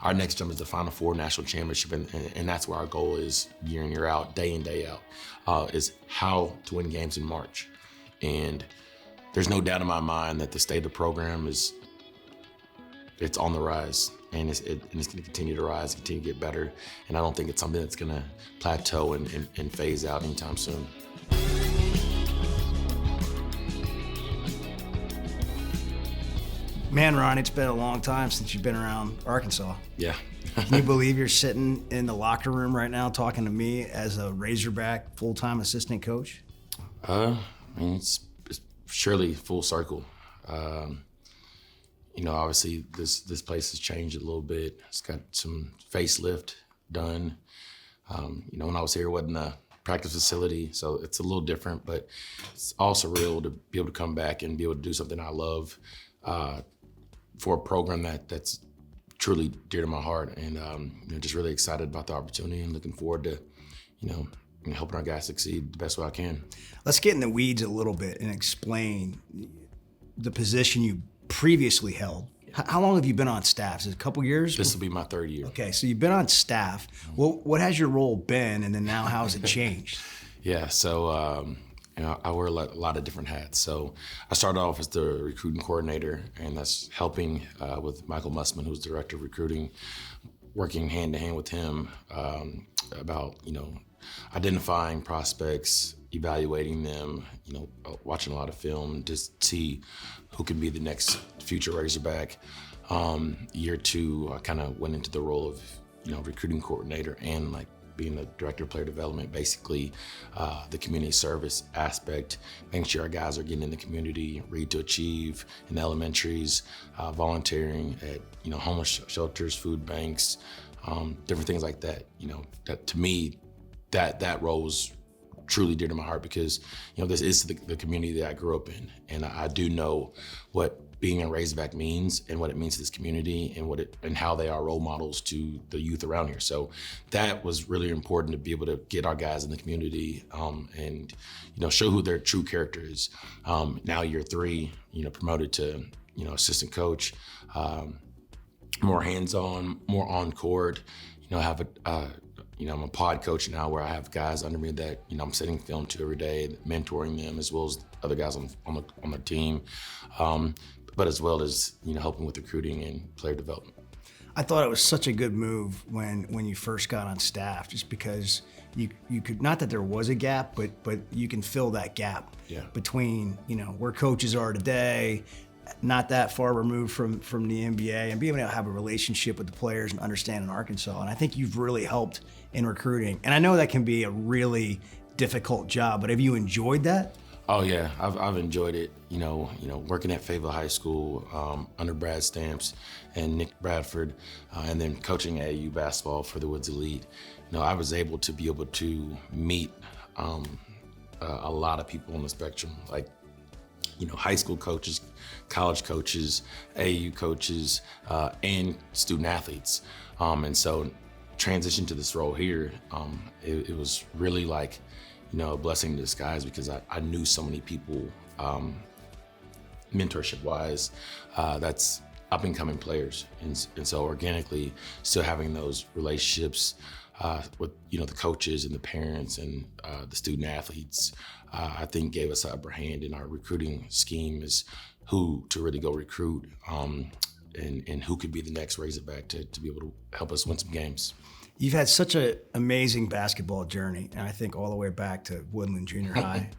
our next jump is the Final Four national championship, and that's where our goal is year in, year out, day in, day out, is how to win games in March. And there's no doubt in my mind that the state of the program it's on the rise, and it's going to continue to rise, continue to get better. And I don't think it's something that's going to plateau and phase out anytime soon. Man, Ron, it's been a long time since you've been around Arkansas. Yeah. Can you believe you're sitting in the locker room right now talking to me as a Razorback full-time assistant coach? I mean, it's surely full circle. Obviously this place has changed a little bit. It's got some facelift done. When I was here, it wasn't a practice facility, so it's a little different, but it's all surreal to be able to come back and be able to do something I love for a program that's truly dear to my heart. And just really excited about the opportunity and looking forward to, helping our guys succeed the best way I can. Let's get in the weeds a little bit and explain the position you previously held. How long have you been on staff? Is it a couple years? This will be my third year. Okay, so you've been on staff. Well, what has your role been, and then now how has it changed? Yeah, so I wear a lot of different hats. So I started off as the recruiting coordinator, and that's helping with Michael Mussman, who's the director of recruiting, working hand to hand with him about identifying prospects, evaluating them, watching a lot of film, just see who can be the next future Razorback. Year two, I kind of went into the role of recruiting coordinator and being the director of player development, basically the community service aspect, making sure our guys are getting in the community, Read to Achieve in the elementaries, volunteering at homeless shelters, food banks, different things like that. That to me, that role was truly dear to my heart because this is the community that I grew up in, and I do know what being a Razorback means and what it means to this community and how they are role models to the youth around here. So that was really important to be able to get our guys in the community and show who their true character is. Now year three, promoted to assistant coach, more hands-on, more on court. I have I'm a pod coach now where I have guys under me that I'm sending film to every day, mentoring them as well as other guys on the team. But as well as helping with recruiting and player development. I thought it was such a good move when you first got on staff, just because you could, not that there was a gap, but you can fill that gap between where coaches are today, not that far removed from the NBA, and being able to have a relationship with the players and understanding Arkansas. And I think you've really helped in recruiting. And I know that can be a really difficult job, but have you enjoyed that? Oh yeah, I've enjoyed it. Working at Fayetteville High School under Brad Stamps and Nick Bradford, and then coaching AAU basketball for the Woods Elite. I was able to meet a lot of people on the spectrum, high school coaches, college coaches, AAU coaches, and student athletes. And so transition to this role here, it was really a blessing in disguise because I knew so many people, mentorship-wise, that's up-and-coming players. And so organically, still having those relationships with the coaches and the parents and the student athletes, I think gave us an upper hand in our recruiting scheme is who to really go recruit and who could be the next Razorback to be able to help us win some games. You've had such an amazing basketball journey, and I think all the way back to Woodland Junior High,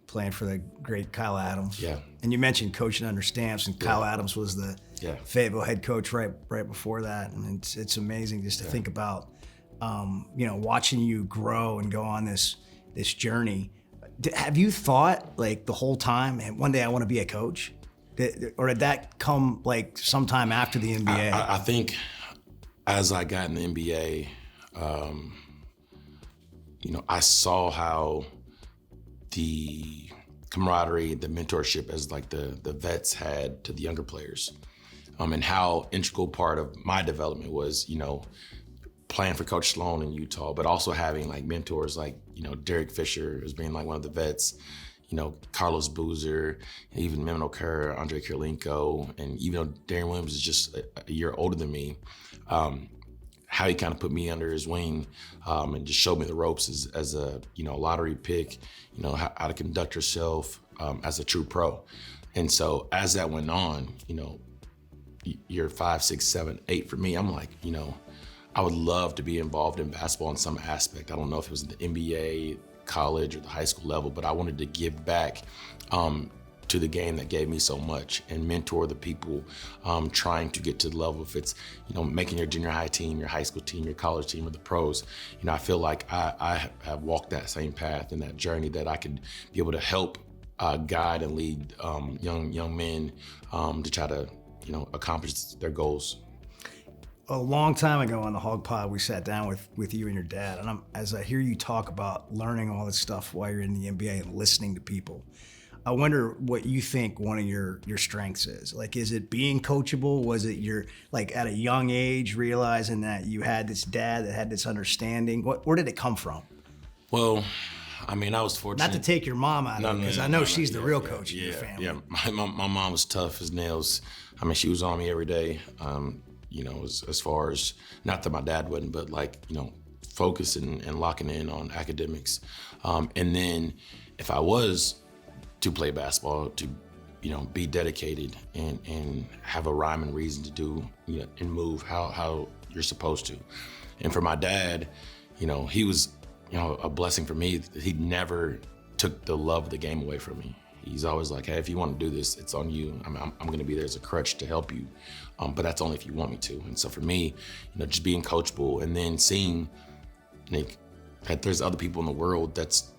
playing for the great Kyle Adams. Yeah. And you mentioned coaching under Stamps, and Kyle Adams was the Fayetteville head coach right before that, and it's amazing just to think about, watching you grow and go on this journey. Have you thought the whole time, and one day I want to be a coach, or did that come sometime after the NBA? I think. As I got in the NBA, I saw how the camaraderie, the mentorship as the vets had to the younger players, and how integral part of my development was, playing for Coach Sloan in Utah, but also having mentors Derek Fisher as being one of the vets, Carlos Boozer, even Memo Kerr, Andre Kirilenko, and even though Darren Williams is just a year older than me, how he kind of put me under his wing and just showed me the ropes as a lottery pick, how to conduct yourself as a true pro. And so as that went on, year 5, 6, 7, 8 for me, I'm like, I would love to be involved in basketball in some aspect. I don't know if it was in the NBA, college, or the high school level, but I wanted to give back to the game that gave me so much and mentor the people trying to get to the level. If it's, making your junior high team, your high school team, your college team, or the pros, I feel like I have walked that same path and that journey that I could be able to help guide and lead young men to try to, accomplish their goals. A long time ago on the Hog Pod, we sat down with you and your dad, and as I hear you talk about learning all this stuff while you're in the NBA and listening to people, I wonder what you think one of your strengths is. Like, is it being coachable? Was it your, like, at a young age realizing that you had this dad that had this understanding? Where did it come from? Well, I was fortunate. Not to take your mom out of it, because I know she's the real coach in your family. Yeah, my mom was tough as nails. She was on me every day. As far as, not that my dad wasn't, but focusing and locking in on academics. And then if I was to play basketball, to, be dedicated and have a rhyme and reason to do, and move how you're supposed to. And for my dad, he was, a blessing for me. He never took the love of the game away from me. He's always like, hey, if you want to do this, it's on you. I'm going to be there as a crutch to help you, but that's only if you want me to. And so for me, just being coachable and then seeing that there's other people in the world that's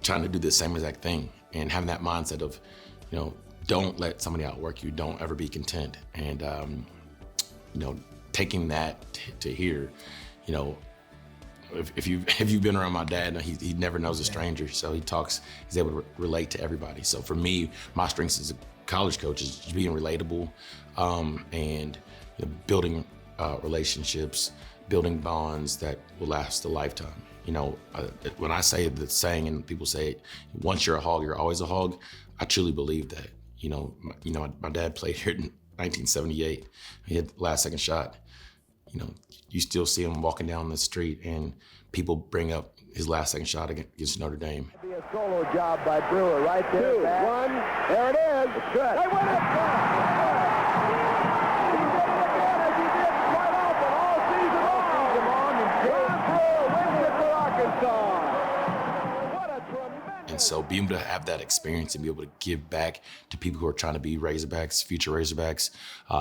trying to do the same exact thing and having that mindset of, don't let somebody outwork you. Don't ever be content. And, taking that to here, if you've been around my dad, he never knows a stranger. So he's able to relate to everybody. So for me, my strengths as a college coach is just being relatable and building relationships, building bonds that will last a lifetime. When I say the saying and people say, once you're a Hog, you're always a Hog, I truly believe that. My dad played here in 1978. He had the last second shot. You still see him walking down the street and people bring up his last second shot against Notre Dame. Be a solo job by Brewer right there. 2, 1, there it is. It's good. They went up. He did quite often all season long. Ron Brewer wins it for Arkansas. What a tremendous. And so being able to have that experience and be able to give back to people who are trying to be Razorbacks, future Razorbacks,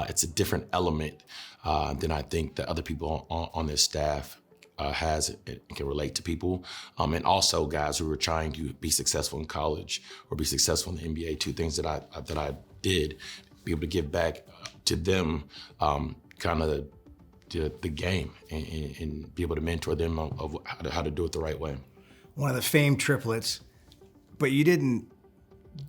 it's a different element than I think that other people on this staff has and can relate to people. And also guys who are trying to be successful in college or be successful in the NBA, 2 things that I did, be able to give back to them kind of the game and be able to mentor them of how to do it the right way. One of the famed triplets, but you didn't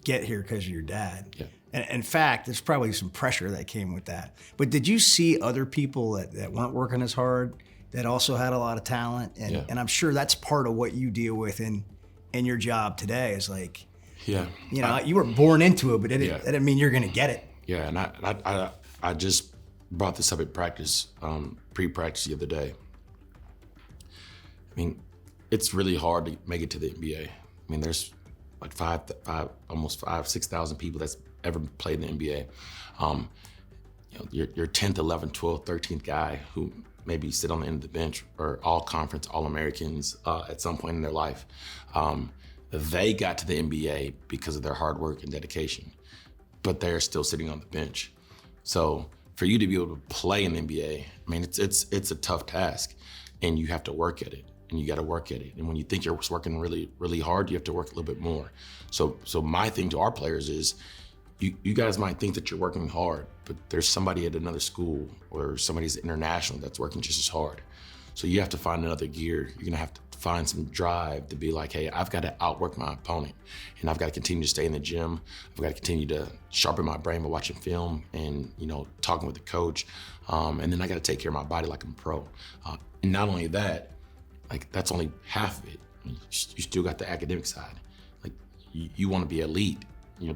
get here because of your dad. Yeah. And in fact, there's probably some pressure that came with that. But did you see other people that weren't working as hard that also had a lot of talent? And I'm sure that's part of what you deal with in your job today is like, you were born into it, but that didn't mean you're going to get it. Yeah, and I just brought this up at practice, pre-practice the other day. It's really hard to make it to the NBA. There's like almost 6,000 people that's ever played in the NBA. Your 10th, 11th, 12th, 13th guy who maybe sit on the end of the bench or all conference, all Americans at some point in their life. They got to the NBA because of their hard work and dedication, but they're still sitting on the bench. So for you to be able to play in the NBA, it's a tough task and you have to work at it. And you got to work at it. And when you think you're working really, really hard, you have to work a little bit more. So my thing to our players is, you guys might think that you're working hard, but there's somebody at another school or somebody's international that's working just as hard. So you have to find another gear. You're gonna have to find some drive to be like, hey, I've got to outwork my opponent, and I've got to continue to stay in the gym. I've got to continue to sharpen my brain by watching film and talking with the coach, and then I got to take care of my body like I'm a pro. And not only that, that's only half of it. You still got the academic side. you want to be elite.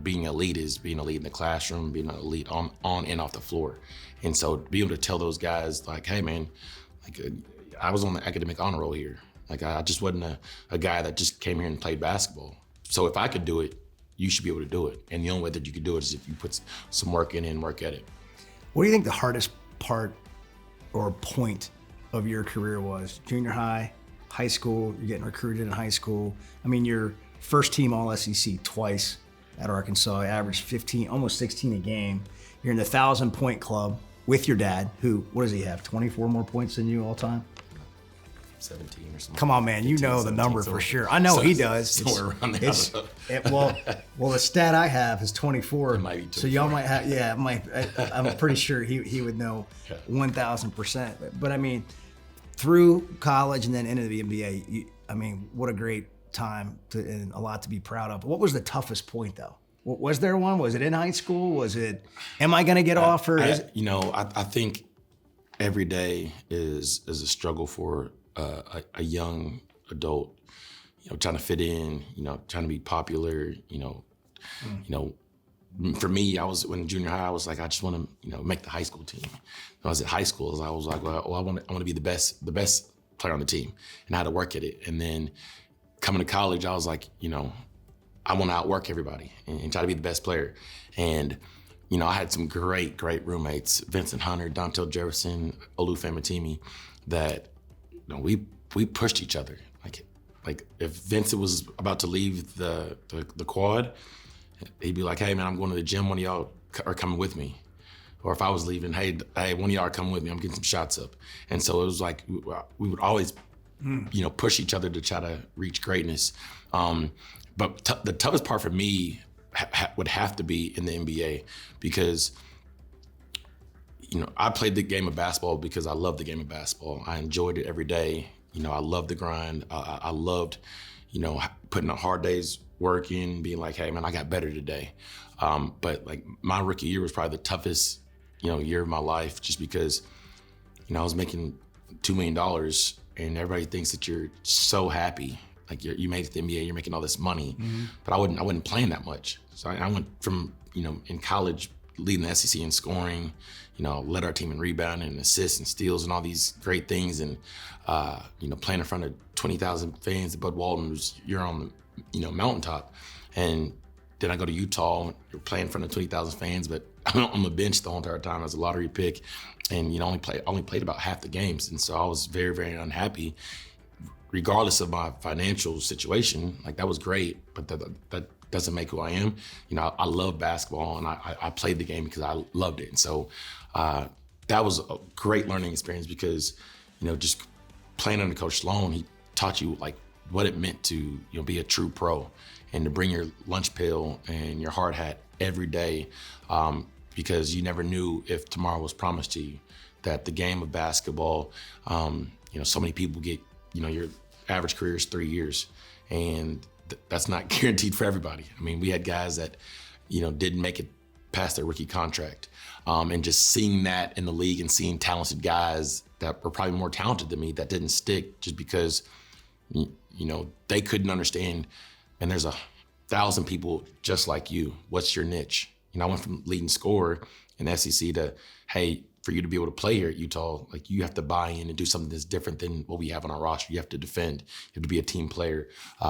Being elite is being elite in the classroom, being elite on and off the floor. And so be able to tell those guys like, hey man, like I was on the academic honor roll here. Like I just wasn't a guy that just came here and played basketball. So if I could do it, you should be able to do it. And the only way that you could do it is if you put some work in and work at it. What do you think the hardest part or point of your career was? Junior high, high school, you're getting recruited in high school. I mean, you're first team All-SEC twice at Arkansas, averaged 15, almost 16 a game. You're in the 1,000-point club with your dad, who, what does he have, 24 more points than you all time? 17 or something. Come on, man, 15, you know the number for sure. I know he does. Somewhere around there. Well, the stat I have is 24. It might be 24. So y'all might have, yeah, I'm pretty sure he would know 1,000%. But I mean, through college and then into the NBA, I mean, what a great time and a lot to be proud of. What was the toughest point though? Was there one? Was it in high school? Was it, am I going to get offered? I think every day is a struggle for a young adult, trying to fit in, trying to be popular, for me, when junior high, I was like, I just want to, make the high school team. When I was at high school, I was like, well, I want to be the best player on the team, and I had to work at it. And then coming to college, I was like, I want to outwork everybody and try to be the best player. And, I had some great roommates, Vincent Hunter, Dontel Jefferson, Olufemi Matimi, that, we pushed each other. Like if Vincent was about to leave the quad, he'd be like, hey man, I'm going to the gym, one of y'all are coming with me. Or if I was leaving, hey, one of y'all are coming with me, I'm getting some shots up. And so it was like, we would always, push each other to try to reach greatness. But the toughest part for me would have to be in the NBA because, I played the game of basketball because I love the game of basketball. I enjoyed it every day. I loved the grind. I loved, putting a hard day's work in, being like, hey man, I got better today. But like my rookie year was probably the toughest, year of my life just because, I was making $2 million and everybody thinks that you're so happy. Like you made it to the NBA, you're making all this money, but I wasn't playing that much. So I went from, in college, leading the SEC in scoring, led our team in rebounding and assists and steals and all these great things. And, playing in front of 20,000 fans at Bud Walton, you're on the, mountaintop. And then I go to Utah, you're playing in front of 20,000 fans, but I'm on the bench the whole entire time as a lottery pick. And, only played about half the games. And so I was very, very unhappy. Regardless of my financial situation, like that was great, but that doesn't make who I am. I love basketball and I played the game because I loved it. And so that was a great learning experience because, just playing under Coach Sloan, he taught you like what it meant to, be a true pro and to bring your lunch pail and your hard hat every day because you never knew if tomorrow was promised to you. That the game of basketball, so many people get, your average career is 3 years, and that's not guaranteed for everybody. I mean, we had guys that, didn't make it past their rookie contract, and just seeing that in the league and seeing talented guys that were probably more talented than me that didn't stick just because, they couldn't understand. And there's 1,000 people just like you. What's your niche? I went from leading scorer in the SEC to, hey, for you to be able to play here at Utah, like you have to buy in and do something that's different than what we have on our roster. You have to defend. You have to be a team player.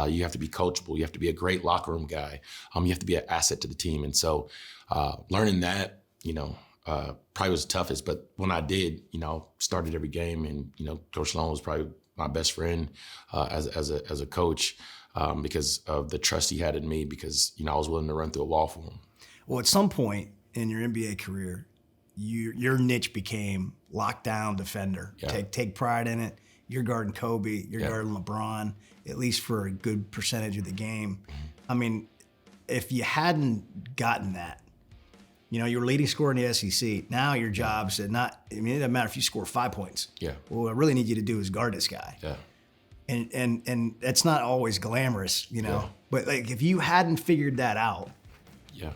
You have to be coachable. You have to be a great locker room guy. You have to be an asset to the team. And so learning that, probably was the toughest. But when I did, started every game, and Coach Sloan was probably my best friend as a coach because of the trust he had in me. Because I was willing to run through a wall for him. Well, at some point in your NBA career, your niche became lockdown defender. Yeah. Take pride in it. You're guarding Kobe. You're guarding LeBron, at least for a good percentage of the game. Mm-hmm. I mean, if you hadn't gotten that, you were leading scorer in the SEC. Now your job's it doesn't matter if you score 5 points. Yeah. Well, what I really need you to do is guard this guy. Yeah. And that's not always glamorous, Yeah. But like if you hadn't figured that out, yeah.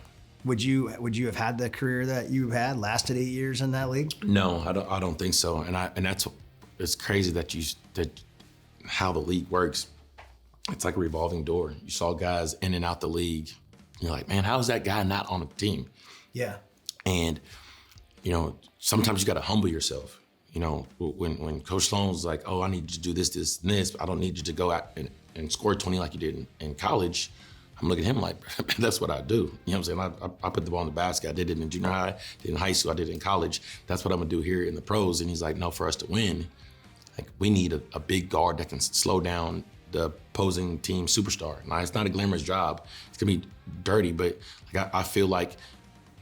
Would you have had the career that you had, lasted 8 years in that league? No, I don't think so. And it's crazy that how the league works. it's like a revolving door. You saw guys in and out the league. You're like, man, how is that guy not on the team? Yeah. And, sometimes you got to humble yourself. When Coach Sloan was like, oh, I need you to do this, this, and this. I don't need you to go out and score 20 like you did in college. I'm looking at him like, that's what I do. You know what I'm saying? I put the ball in the basket. I did it in junior high, did it in high school, I did it in college. That's what I'm gonna do here in the pros. And he's like, no, for us to win, like we need a big guard that can slow down the opposing team superstar. Now, it's not a glamorous job. It's gonna be dirty, but like I feel like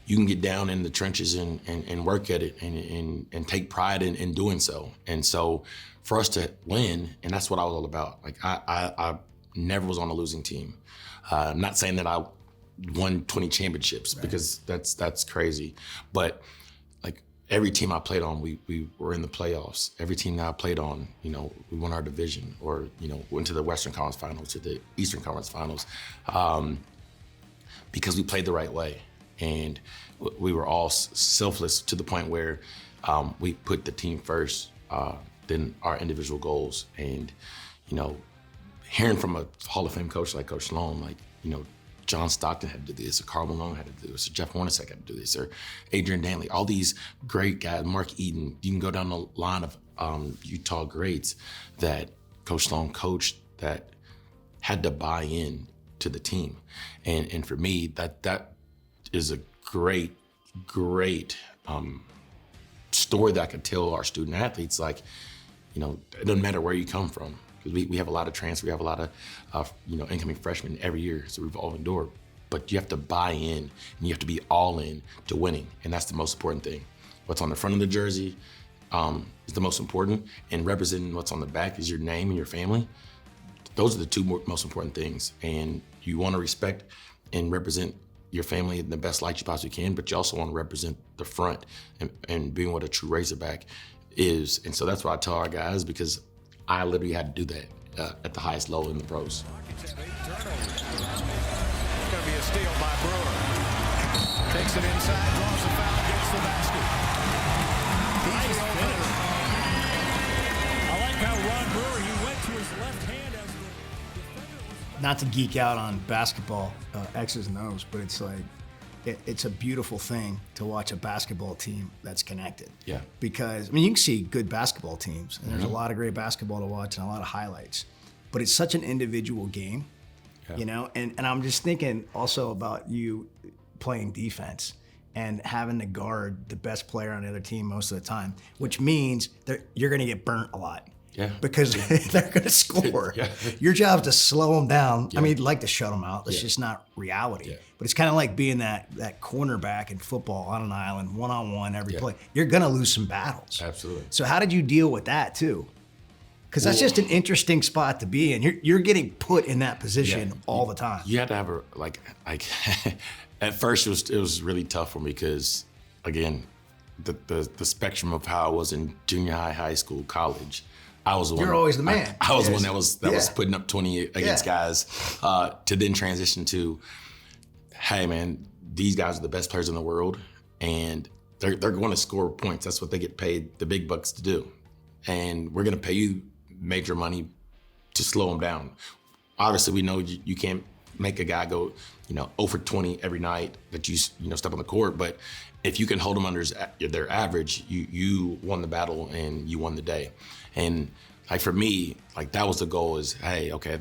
you can get down in the trenches and work at it and take pride in doing so. And so for us to win, and that's what I was all about. Like I never was on a losing team. I'm not saying that I won 20 championships because that's crazy. But like every team I played on, we were in the playoffs. Every team that I played on, we won our division or, went to the Western Conference Finals, to the Eastern Conference Finals, because we played the right way. And we were all selfless to the point where we put the team first, then our individual goals. And, hearing from a Hall of Fame coach like Coach Sloan, like, John Stockton had to do this, or Karl Malone had to do this, or Jeff Hornacek had to do this, or Adrian Dantley, all these great guys, Mark Eaton. You can go down the line of Utah greats that Coach Sloan coached that had to buy in to the team. And for me, that is a great story that I could tell our student athletes. Like, it doesn't matter where you come from. We have a lot of transfer, we have a lot of incoming freshmen every year. It's a revolving door, but you have to buy in and you have to be all in to winning, and that's the most important thing. What's on the front of the jersey is the most important, and representing what's on the back is your name and your family. Those are the two most important things, and you want to respect and represent your family in the best light you possibly can, but you also want to represent the front and being what a true Razorback is. And so that's what I tell our guys, because I literally had to do that at the highest level in the pros. It's going to be a steal by Brewer. Takes it inside, draws the foul, gets the basket. Nice finish. I like how Ron Brewer, he went to his left hand as the defender. Not to geek out on basketball, X's and O's, but it's like, it's a beautiful thing to watch a basketball team that's connected. Yeah. Because, you can see good basketball teams, and there's a lot of great basketball to watch and a lot of highlights. But it's such an individual game, And I'm just thinking also about you playing defense and having to guard the best player on the other team most of the time, which means that you're going to get burnt a lot. Yeah. Because they're going to score. Yeah. Your job is to slow them down. Yeah. You'd like to shut them out. That's just not reality. Yeah. But it's kind of like being that cornerback in football on an island, one-on-one every play. You're going to lose some battles. Absolutely. So how did you deal with that too? Because that's just an interesting spot to be in. You're getting put in that position all the time. You had to have at first it was really tough for me because, again, the spectrum of how I was in junior high, high school, college. I was the one. You're always the man. I was the one that was putting up 20 against guys, to then transition to, hey man, these guys are the best players in the world, and they're going to score points. That's what they get paid the big bucks to do, and we're going to pay you major money to slow them down. Obviously, we know you can't make a guy go 0 for 20 every night that you step on the court, but if you can hold them under their average, you won the battle and you won the day. And like for me, like that was the goal is, hey, okay,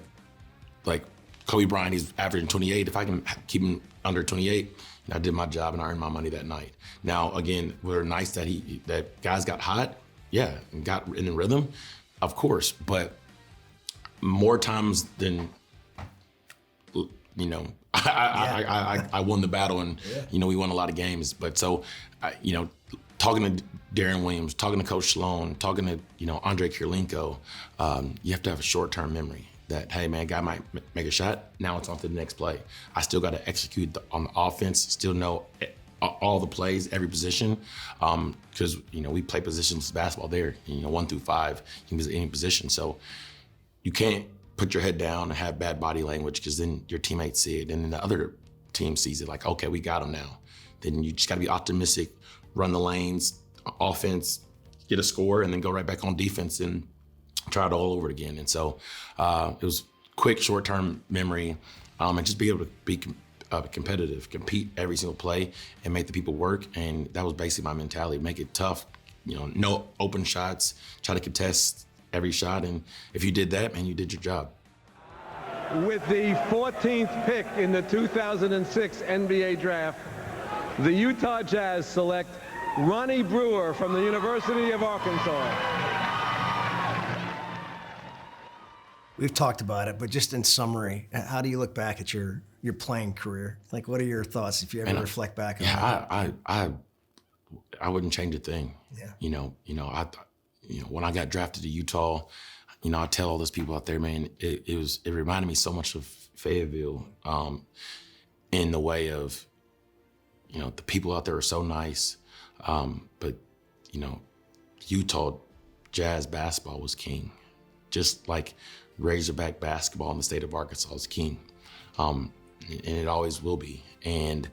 like Kobe Bryant, he's averaging 28. If I can keep him under 28, I did my job and I earned my money that night. Now, again, we're nice that guys got hot, and got in the rhythm, of course, but more times than, I won the battle and, we won a lot of games. But so, talking to Darren Williams, talking to Coach Sloan, talking to, Andre Kirilenko, you have to have a short-term memory that, hey, man, guy might make a shot. Now it's on to the next play. I still got to execute on the offense, still know all the plays, every position, because, we play positions basketball there, 1 through 5, you can visit any position. So you can't put your head down and have bad body language because then your teammates see it and then the other team sees it like, okay, we got them now. Then you just got to be optimistic, run the lanes, offense, get a score, and then go right back on defense and try it all over again. And so it was quick, short-term memory, and just be able to be competitive, compete every single play, and make the people work. And that was basically my mentality: make it tough, no open shots, try to contest every shot, and if you did that, man, you did your job. With the 14th pick in the 2006 NBA Draft, the Utah Jazz select Ronnie Brewer from the University of Arkansas. We've talked about it, but just in summary, how do you look back at your playing career? Like, what are your thoughts if you ever reflect back on that? I wouldn't change a thing. Yeah. When I got drafted to Utah, I tell all those people out there, man, it reminded me so much of Fayetteville, in the way of, the people out there are so nice, but Utah Jazz basketball was king, just like Razorback basketball in the state of Arkansas is king, and it always will be. And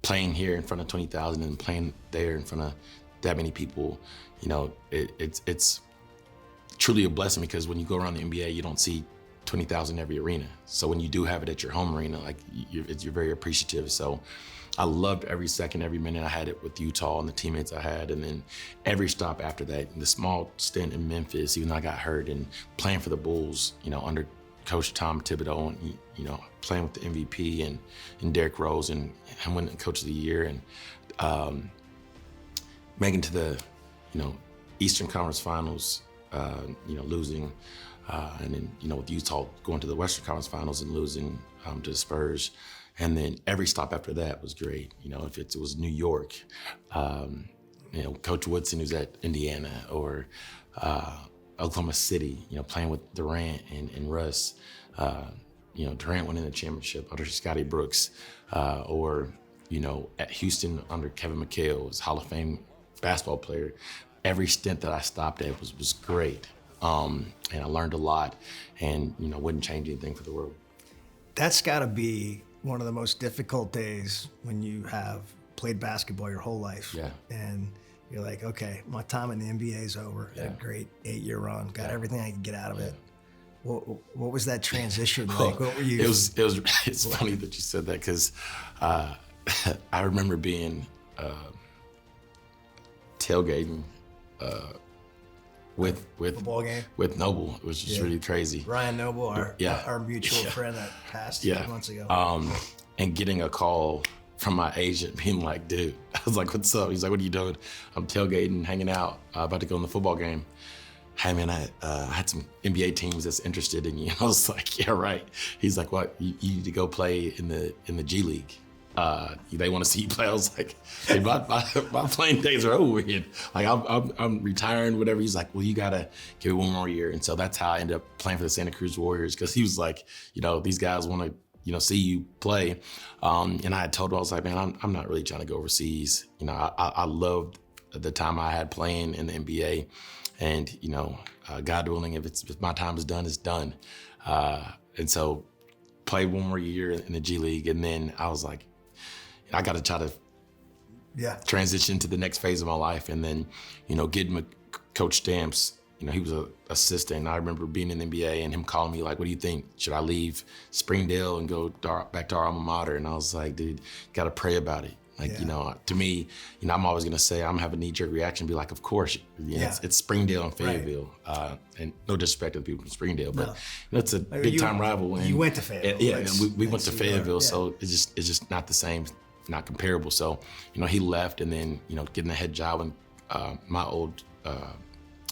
playing here in front of 20,000 and playing there in front of that many people, it's truly a blessing, because when you go around the NBA, you don't see 20,000 in every arena. So when you do have it at your home arena, like you're very appreciative. So I loved every second, every minute I had it with Utah and the teammates I had. And then every stop after that, the small stint in Memphis, even though I got hurt, and playing for the Bulls, under Coach Tom Thibodeau, and, playing with the MVP and Derrick Rose, and winning Coach of the Year, and making to the, Eastern Conference Finals, losing, and then, with Utah going to the Western Conference Finals and losing to the Spurs. And then every stop after that was great. If it was New York, Coach Woodson, who's at Indiana, or Oklahoma City, playing with Durant and Russ, Durant winning the championship under Scotty Brooks, or, at Houston under Kevin McHale, was Hall of Fame basketball player. Every stint that I stopped at was great. And I learned a lot, and, wouldn't change anything for the world. That's gotta be one of the most difficult days when you have played basketball your whole life. Yeah. And you're like, okay, my time in the NBA is over. Yeah. Had a great 8-year run, got everything I could get out of it. What was that transition like? What were you? It's funny that you said that, because I remember being tailgating with football game with Noble. It was just really crazy. Ryan Noble, our mutual friend that passed 2 months ago. And getting a call from my agent being like, dude, I was like, what's up? He's like, what are you doing? I'm tailgating, hanging out, about to go in the football game. Hey man, I had some NBA teams that's interested in you. I was like, yeah, right. He's like, what? You need to go play in the G League. They want to see you play. I was like, hey, my playing days are over with. Like, I'm retiring, whatever. He's like, well, you gotta give it one more year. And so that's how I ended up playing for the Santa Cruz Warriors, because he was like, these guys want to, see you play. And I had told him, I was like, man, I'm not really trying to go overseas. I loved the time I had playing in the NBA, and God willing, if my time is done, it's done. And so played one more year in the G League, and then I was like, I got to try to transition to the next phase of my life. And then, getting Coach Stamps, he was an assistant. And I remember being in the NBA and him calling me like, what do you think? Should I leave Springdale and go back to our alma mater? And I was like, dude, got to pray about it. Like, to me, I'm always going to say, I'm having a knee-jerk reaction and be like, of course, it's Springdale and Fayetteville. Right. And no disrespect to the people from Springdale, but it's a big-time rival. And, you went to Fayetteville. And we went to Fayetteville, so it's just not the same, not comparable. So, he left, and then, getting a head job, and my old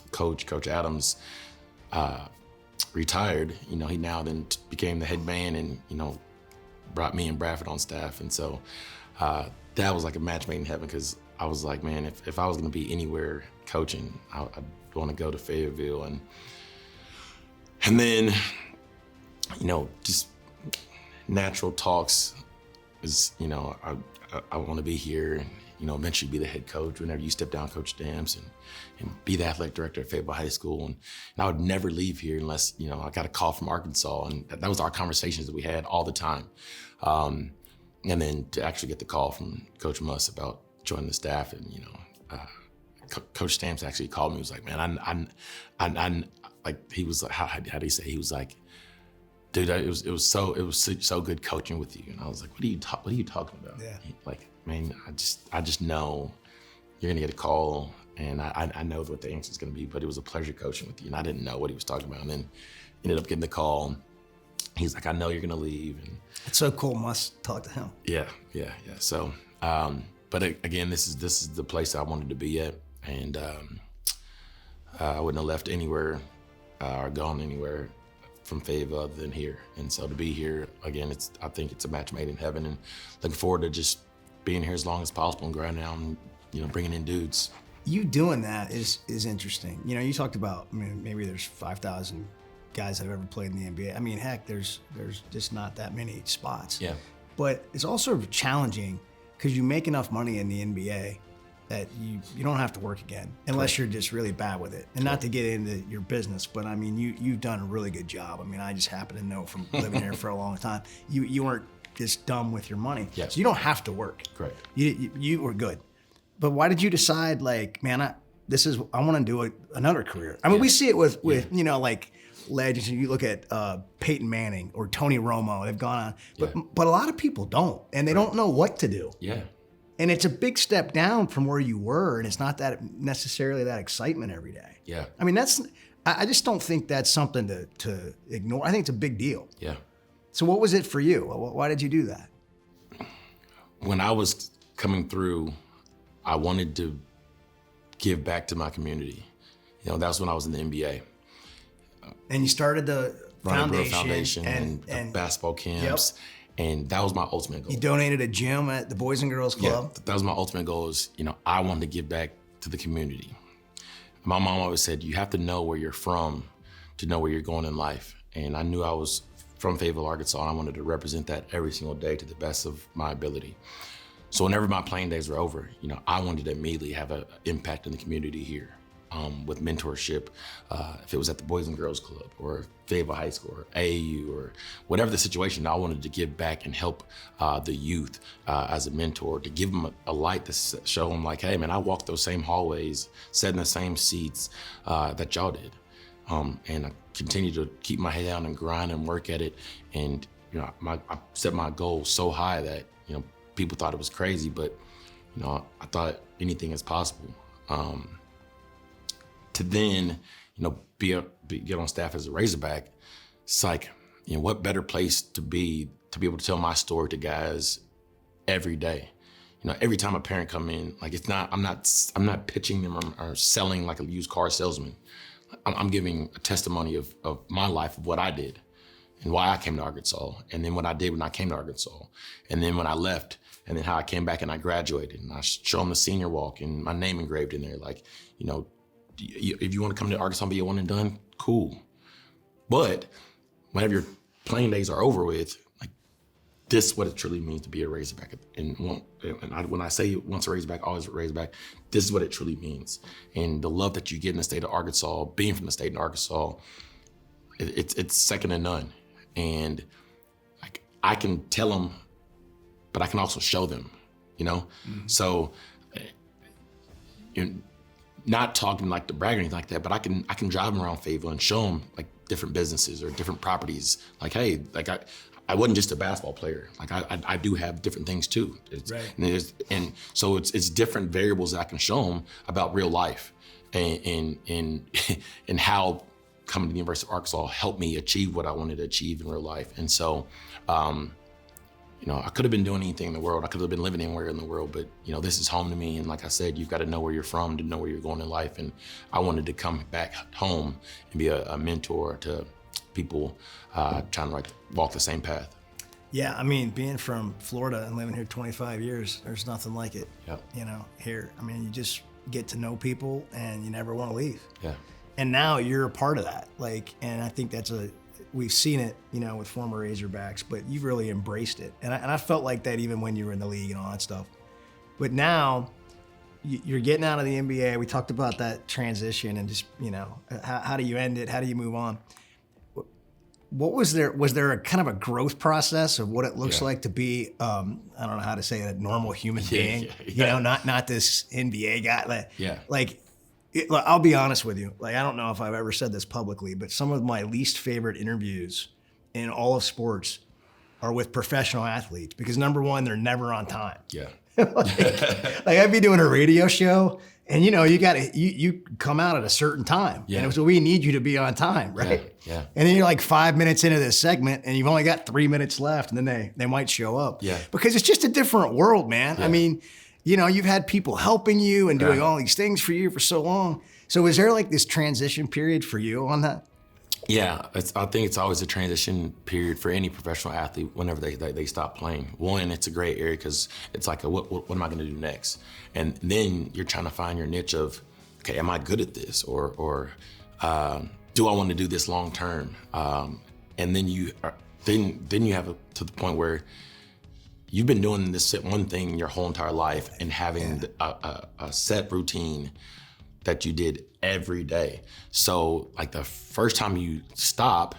Coach Adams, retired. He now then became the head man, and, brought me and Bradford on staff. And so, that was like a match made in heaven, because I was like, man, if I was going to be anywhere coaching, I'd want to go to Fayetteville. And then, just natural talks is, I want to be here and, eventually be the head coach whenever you step down, Coach Stamps, and be the athletic director at Fayetteville High School. And I would never leave here unless, I got a call from Arkansas, and that was our conversations that we had all the time. And then to actually get the call from Coach Muss about joining the staff, and Coach Stamps actually called me. He was like, "Man, like he was like, how do you say? He was like, dude, it was so good coaching with you. And I was like, what are you talking about? Yeah. Like, man, I just know you're gonna get a call, and I know what the answer is gonna be. But it was a pleasure coaching with you, and I didn't know what he was talking about. And then ended up getting the call. He's like, I know you're gonna leave. And it's so cool. Must talk to him. Yeah. So, but again, this is the place I wanted to be at, and I wouldn't have left anywhere or gone anywhere from Fayetteville other than here. And so to be here again, I think it's a match made in heaven, and looking forward to just being here as long as possible and grinding out and bringing in dudes. You doing that is interesting. You talked about, I mean, maybe there's 5,000 guys that have ever played in the NBA. I mean, heck, there's just not that many spots. Yeah. But it's also challenging because you make enough money in the NBA that you don't have to work again unless you're just really bad with it. And not to get into your business, but I mean, you've done a really good job. I mean, I just happen to know from living here for a long time, you weren't just dumb with your money. Yes. So you don't have to work. Correct. You were good. But why did you decide, like, man, I want to do another career? I mean, we see it with like legends. You look at Peyton Manning or Tony Romo. They've gone on, but a lot of people don't, and they don't know what to do. Yeah. And it's a big step down from where you were, and it's not that necessarily that excitement every day. Yeah. I mean, I just don't think that's something to ignore. I think it's a big deal. Yeah. So what was it for you? Why did you do that? When I was coming through, I wanted to give back to my community. That was when I was in the NBA. And you started the Ronnie Brewer Foundation and the basketball camps. Yep. And that was my ultimate goal. You donated a gym at the Boys and Girls Club. Yeah, that was my ultimate goal is, I wanted to give back to the community. My mom always said, you have to know where you're from to know where you're going in life. And I knew I was from Fayetteville, Arkansas, and I wanted to represent that every single day to the best of my ability. So whenever my playing days were over, I wanted to immediately have an impact in the community here. With mentorship, if it was at the Boys and Girls Club or Fayetteville High School or AAU or whatever the situation, I wanted to give back and help the youth as a mentor, to give them a light to show them like, hey man, I walked those same hallways, sat in the same seats that y'all did. And I continue to keep my head down and grind and work at it. And I set my goal so high that people thought it was crazy, but I thought anything is possible. To then, get on staff as a Razorback, it's like, what better place to be able to tell my story to guys every day. Every time a parent come in, like I'm not pitching them or selling like a used car salesman. I'm giving a testimony of my life, of what I did and why I came to Arkansas, and then what I did when I came to Arkansas, and then when I left, and then how I came back and I graduated, and I show them the senior walk and my name engraved in there, like, if you want to come to Arkansas and be a one and done, cool. But whenever your playing days are over with, like, this is what it truly means to be a Razorback. And when I say once a Razorback, always a Razorback, this is what it truly means. And the love that you get in the state of Arkansas, being from the state of Arkansas, it's second to none. And like, I can tell them, but I can also show them, Mm-hmm. So, not talking like to brag or anything like that, but I can drive them around Fayetteville and show them like different businesses or different properties. Like, hey, like I wasn't just a basketball player. Like I do have different things too. Right. And so it's different variables that I can show them about real life and how coming to the University of Arkansas helped me achieve what I wanted to achieve in real life. And so, I could have been doing anything in the world. I could have been living anywhere in the world, but this is home to me. And like I said, you've got to know where you're from to know where you're going in life. And I wanted to come back home and be a mentor to people trying to walk the same path. Yeah, I mean, being from Florida and living here 25 years, there's nothing like it. Yep. Here, I mean, you just get to know people and you never want to leave. Yeah. And now you're a part of that. And I think we've seen it, with former Razorbacks, but you've really embraced it. And I felt like that even when you were in the league and all that stuff. But now you're getting out of the NBA. We talked about that transition and just, how do you end it? How do you move on? What was there a kind of a growth process of what it looks like to be, I don't know how to say it, a normal human being, not this NBA guy. I'll be honest with you. Like, I don't know if I've ever said this publicly, but some of my least favorite interviews in all of sports are with professional athletes because, number one, they're never on time. Yeah. like I'd be doing a radio show and you come out at a certain time. Yeah. And so we need you to be on time, right? Yeah. And then you're like 5 minutes into this segment and you've only got 3 minutes left and then they might show up. Yeah. Because it's just a different world, man. Yeah. I mean, you've had people helping you and doing all these things for you for so long. So is there like this transition period for you on that? Yeah, I think it's always a transition period for any professional athlete whenever they stop playing. One, it's a great area because it's like, what am I going to do next? And then you're trying to find your niche of, okay, am I good at this? Or do I want to do this long term? And then you have to the point where you've been doing this one thing your whole entire life and having a set routine that you did every day. So like the first time you stop,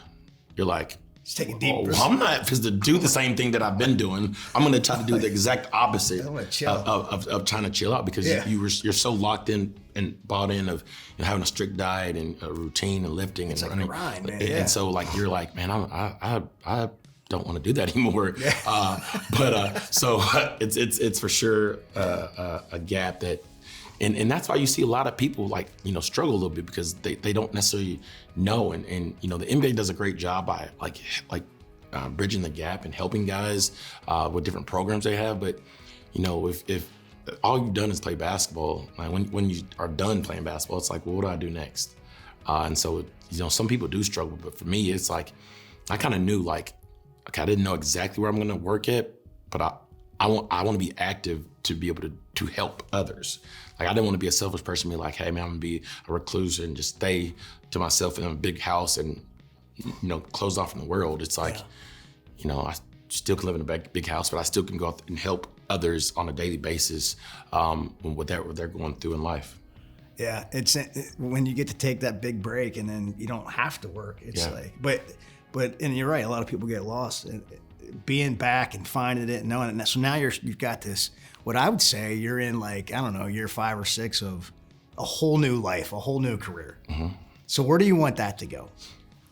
you're like, just take a deep breath. I'm not supposed to do the same thing that I've been doing. I'm gonna try to do the exact opposite of trying to chill out because you're so locked in and bought in of having a strict diet and a routine and lifting and running. Grind, man. And so like you're like, man, I don't want to do that anymore. So it's for sure a gap that. And that's why you see a lot of people struggle a little bit because they don't necessarily know. And the NBA does a great job by bridging the gap and helping guys with different programs they have. But if all you've done is play basketball, like when you are done playing basketball, it's like, well, what do I do next? And so some people do struggle, but for me, it's like I kind of knew okay, I didn't know exactly where I'm going to work at, but I want to be active to be able to help others. Like I didn't want to be a selfish person, be like, hey man, I'm gonna be a recluse and just stay to myself in a big house and closed off from the world. It's like, I still can live in a big house, but I still can go out and help others on a daily basis with what they're going through in life. Yeah, it's when you get to take that big break and then you don't have to work. It's but and you're right. A lot of people get lost. Being back and finding it and knowing it. So now you've got this. What I would say you're in year 5 or 6 of a whole new life, a whole new career. Mm-hmm. So where do you want that to go?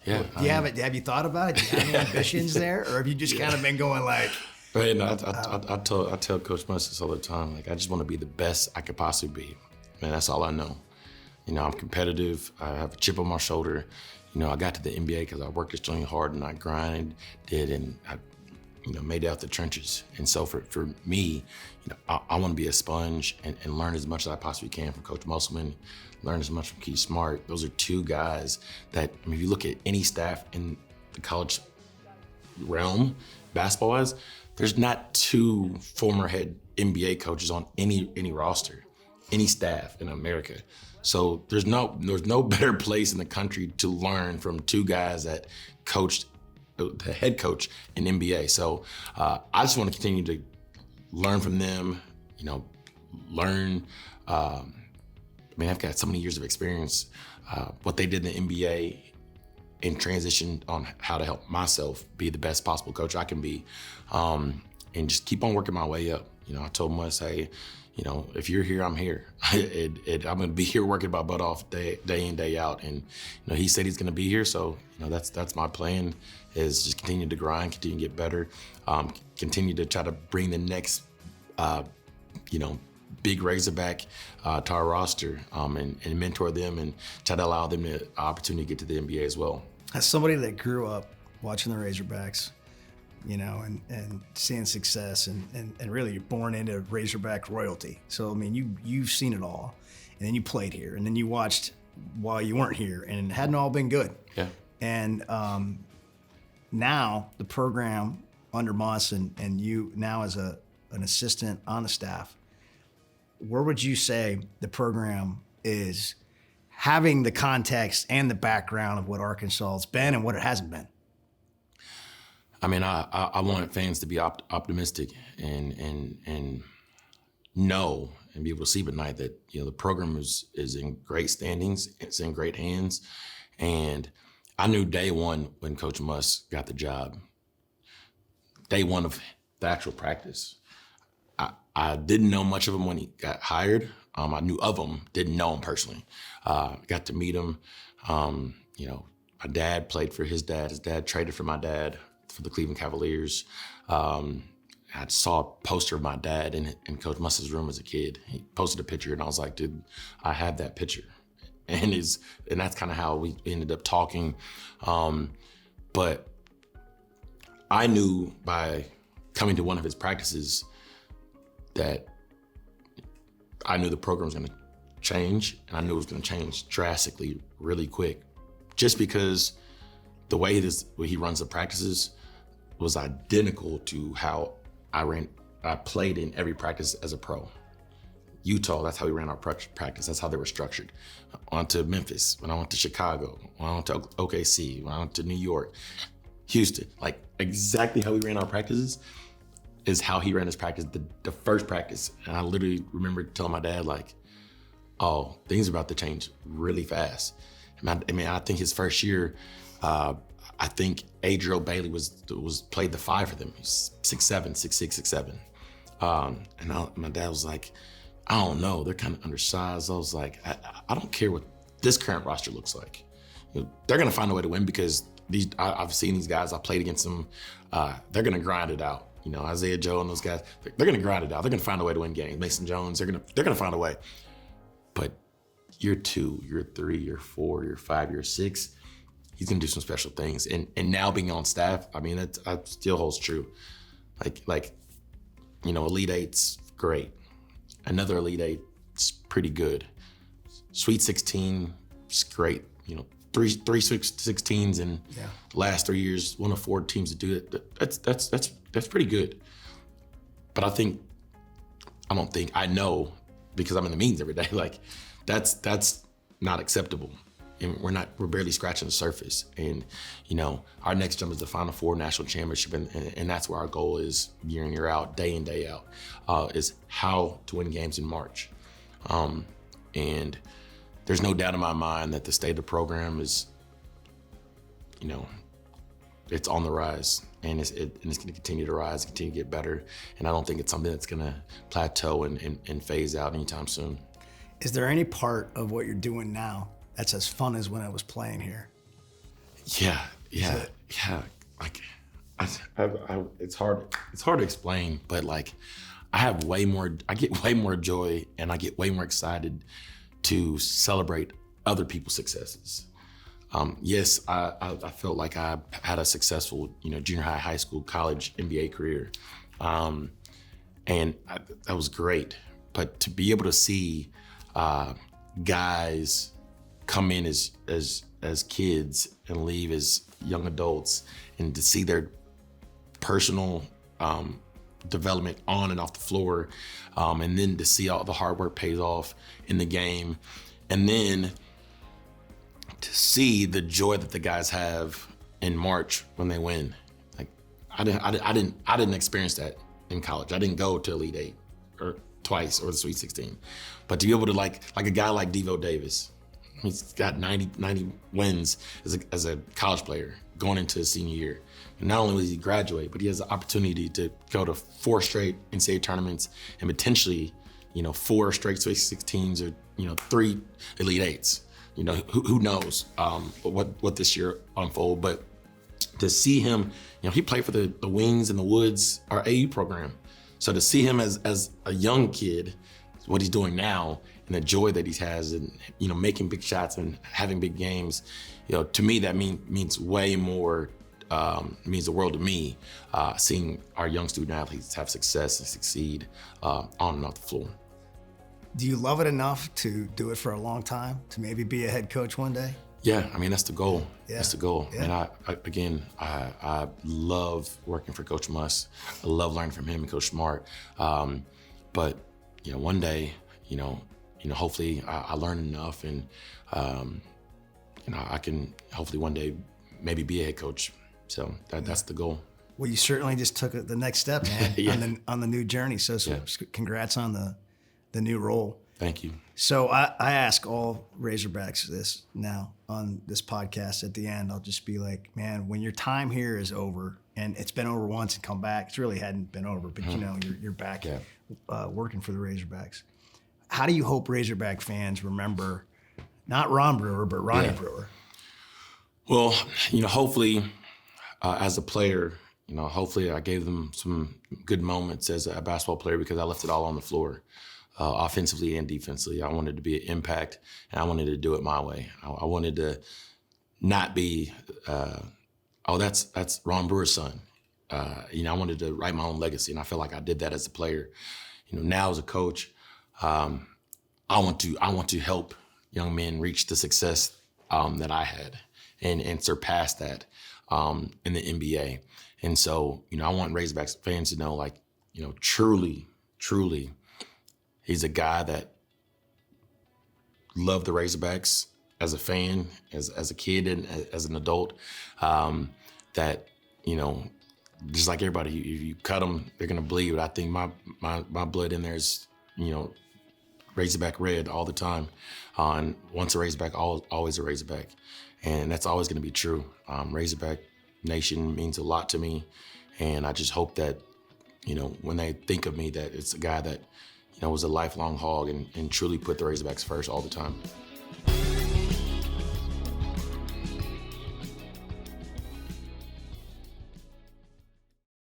Yeah. Do you have it? Have you thought about it? Do you have any ambitions there, or have you just kind of been going like? Right. No, I tell Coach Musk this all the time. Like I just want to be the best I could possibly be. Man, that's all I know. I'm competitive. I have a chip on my shoulder. I got to the NBA because I worked extremely hard and I grinded and I made it out the trenches. And so for me, I want to be a sponge and learn as much as I possibly can from Coach Musselman, learn as much from Keith Smart. Those are two guys that, if you look at any staff in the college realm, basketball-wise, there's not 2 former head NBA coaches on any roster, any staff in America. So there's no better place in the country to learn from 2 guys that coached the head coach in NBA. So I just want to continue to learn from them, learn. I've got so many years of experience, what they did in the NBA and transition on how to help myself be the best possible coach I can be, and just keep on working my way up. I told Mus, hey, if you're here, I'm here. I'm going to be here working my butt off day in, day out. And, he said he's going to be here. So, that's my plan, is just continue to grind, continue to get better, continue to try to bring the next, big Razorback to our roster, and mentor them and try to allow them the opportunity to get to the NBA as well. As somebody that grew up watching the Razorbacks, and seeing success and really you're born into Razorback royalty. So, you've seen it all. And then you played here and then you watched while you weren't here and it hadn't all been good. Yeah. And now the program under Moss and you now as an assistant on the staff, where would you say the program is having the context and the background of what Arkansas has been and what it hasn't been? I want fans to be optimistic and know and be able to sleep at night that the program is in great standings, it's in great hands, and I knew day one when Coach Musk got the job, day one of the actual practice. I didn't know much of him when he got hired, I knew of him, didn't know him personally. Got to meet him. My dad played for his dad. His dad traded for my dad for the Cleveland Cavaliers. I saw a poster of my dad in Coach Muss's room as a kid. He posted a picture, and I was like, dude, I have that picture. And that's kind of how we ended up talking. But I knew by coming to one of his practices that I knew the program was going to change, and I knew it was going to change drastically really quick, just because the way he runs the practices was identical to how I played in every practice as a pro. Utah, that's how we ran our practice. That's how they were structured. I went to Memphis, when I went to Chicago, when I went to OKC, when I went to New York, Houston, like exactly how we ran our practices is how he ran his practice, the first practice. And I literally remember telling my dad, like, oh, things are about to change really fast. I think his first year, I think Adriel Bailey played the 5 for them. He's 6'7", 6'6", 6'7". And my dad was like, I don't know, they're kind of undersized. I was like, I don't care what this current roster looks like. They're gonna find a way to win because I've seen these guys, I played against them. They're gonna grind it out. Isaiah Joe and those guys, they're gonna grind it out. They're gonna find a way to win games. Mason Jones, they're gonna find a way. But year 2, year 3, year 4, year 5, year 6, he's gonna do some special things. And now being on staff, that still holds true. Elite Eight's great. Another Elite Eight's pretty good. Sweet 16 is great. Three 16s in the last 3 years, one of 4 teams to do it. That's pretty good. But I know, because I'm in the meetings every day, like that's not acceptable. And we're barely scratching the surface. And, our next jump is the Final Four national championship. And that's where our goal is year in, year out, day in, day out, is how to win games in March. And there's no doubt in my mind that the state of the program is, it's on the rise, and it's going to continue to rise, continue to get better. And I don't think it's something that's going to plateau and phase out anytime soon. Is there any part of what you're doing now that's as fun as when I was playing here? Yeah. Like, it's hard to explain, but like, I get way more joy, and I get way more excited to celebrate other people's successes. Yes, I felt like I had a successful, junior high, high school, college, NBA career. And that was great. But to be able to see guys come in as kids and leave as young adults, and to see their personal development on and off the floor, and then to see all the hard work pays off in the game, and then to see the joy that the guys have in March when they win. Like, I didn't experience that in college. I didn't go to Elite Eight or twice or the Sweet 16, but to be able to like a guy like Devo Davis, he's got 90 wins as a college player going into his senior year. And not only does he graduate, but he has the opportunity to go to 4 straight NCAA tournaments and potentially, 4 straight Sweet 16s or 3 Elite Eights. Who knows what this year unfold, but to see him, he played for the Wings and the Woods, our AU program. So to see him as a young kid, what he's doing now, and the joy that he has, and making big shots and having big games, to me that means way more. Means the world to me, seeing our young student athletes have success and succeed on and off the floor. Do you love it enough to do it for a long time, to maybe be a head coach one day? Yeah, that's the goal. Yeah. That's the goal. Yeah. And I love working for Coach Muss. I love learning from him and Coach Smart. But one day, hopefully I learn enough, and I can hopefully one day maybe be a head coach. So that's the goal. Well, you certainly just took the next step, man, on the new journey. So congrats on the new role. Thank you. So I ask all Razorbacks this now on this podcast. At the end, I'll just be like, man, when your time here is over, and it's been over once and come back, it really hadn't been over, but you're back working for the Razorbacks. how do you hope Razorback fans remember not Ron Brewer, but Ronnie Brewer? Well, hopefully as a player, hopefully I gave them some good moments as a basketball player because I left it all on the floor, offensively and defensively. I wanted to be an impact, and I wanted to do it my way. I wanted to not be, that's Ron Brewer's son. I wanted to write my own legacy, and I feel like I did that as a player. Now as a coach, I want to help young men reach the success that I had and surpass that in the NBA. And so, I want Razorbacks fans to know, truly, he's a guy that loved the Razorbacks as a fan, as a kid, and as an adult. That, just like everybody, if you cut them, they're gonna bleed. But I think my blood in there is, Razorback red all the time. And once a Razorback, always a Razorback. And that's always gonna be true. Razorback Nation means a lot to me. And I just hope that, when they think of me, that it's a guy that, was a lifelong Hog and truly put the Razorbacks first all the time.